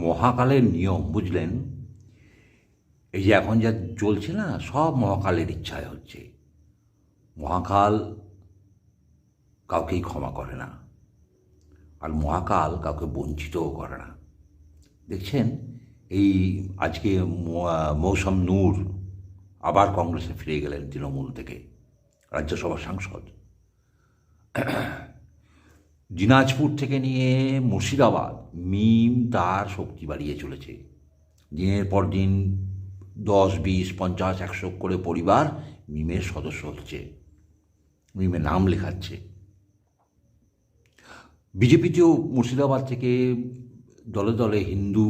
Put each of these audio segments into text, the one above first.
মহাকালের নিয়ম বুঝলেন। এই যে এখন যা চলছে না, সব মহাকালের ইচ্ছায় হচ্ছে। মহাকাল কাউকেই ক্ষমা করে না, আর মহাকাল কাউকে বঞ্চিতও করে না। দেখছেন, এই আজকে মৌসম নূর আবার কংগ্রেসে ফিরে গেলেন তৃণমূল থেকে, রাজ্যসভার সাংসদ। দিনাজপুর থেকে নিয়ে মুর্শিদাবাদ মিম তার শক্তি বাড়িয়ে চলেছে। দিনের পর দিন 10, 20, 50, 100 করে পরিবার মিমের সদস্য হচ্ছে, মিমে নাম লেখাচ্ছে। বিজেপিতেও মুর্শিদাবাদ থেকে দলে দলে হিন্দু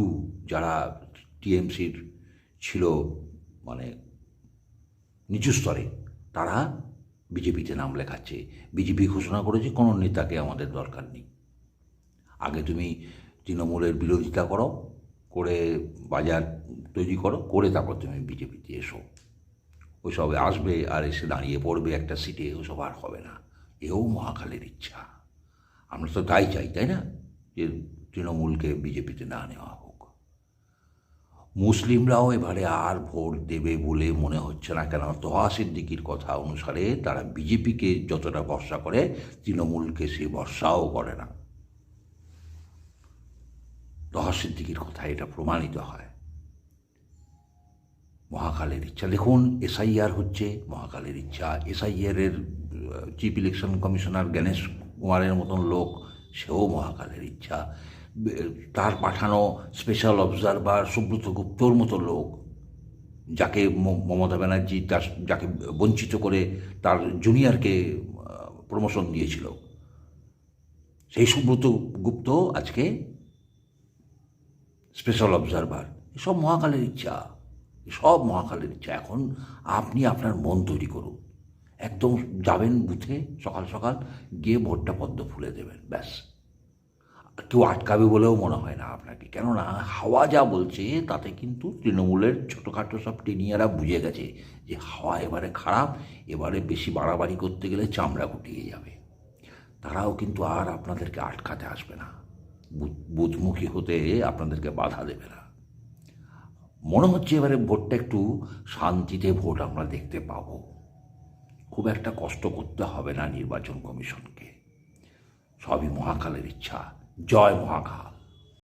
যারা টিএমসির ছিল, মানে নিচু স্তরে, তারা বিজেপিতে নাম লেখাচ্ছে। বিজেপি ঘোষণা করেছে কোনো নেতাকে আমাদের দরকার নেই, আগে তুমি তৃণমূলের বিরোধিতা করো, করে বাজার তৈরি করো, করে তারপর তুমি বিজেপিতে এসো। ওইসব আসবে আর এসে দাঁড়িয়ে পড়বে একটা সিটে, ওসব আর হবে না। এও মহাকালের ইচ্ছা। আমরা তো তাই চাই, তাই না, যে তৃণমূলকে বিজেপিতে না নেওয়া হোক। মুসলিমরাও এবারে আর ভোট দেবে বলে মনে হচ্ছে না, কেন তোহা সিদ্দিকির কথা অনুসারে তারা বিজেপিকে যতটা ভরসা করে, তৃণমূলকে সে ভরসাও করে না। তোহা সিদ্দিকির কথা এটা প্রমাণিত হয়। মহাকালের ইচ্ছা দেখুন, এসআইআর হচ্ছে মহাকালের ইচ্ছা। এসআইআরের চিফ ইলেকশন কমিশনার গণেশ কুমারের মতন লোক, সেও মহাকালের ইচ্ছা। তার পাঠানো স্পেশাল অবজারভার সুব্রত গুপ্তর মতো লোক, যাকে মমতা ব্যানার্জি যাকে বঞ্চিত করে তার জুনিয়রকে প্রমোশন দিয়েছিল, সেই সুব্রত গুপ্ত আজকে স্পেশাল অবজারভার। এসব মহাকালের ইচ্ছা, সব মহাকালের ইচ্ছা। এখন আপনি আপনার মন তৈরি করুন, একদম যাবেন বুথে সকাল সকাল, গিয়ে ভোটটা পদ্ম ফুলে দেবেন, ব্যাস। কেউ আটকাবে বলেও মনে হয় না আপনাকে, কেননা হাওয়া যা বলছে তাতে কিন্তু তৃণমূলের ছোটোখাটো সব টেনিয়ারা বুঝে গেছে যে হাওয়া এবারে খারাপ, এবারে বেশি বাড়াবাড়ি করতে গেলে চামড়া গুটিয়ে যাবে। তারাও কিন্তু আর আপনাদেরকে আটকাতে আসবে না, বুথমুখী হতে আপনাদেরকে বাধা দেবে না। মনে হচ্ছে এবারে ভোটটা একটু শান্তিতে ভোট আমরা দেখতে পাব, খুব একটা কষ্ট করতে হবে না নির্বাচন কমিশনকে। সবই মহাকালের ইচ্ছা। জয় মহাকাল।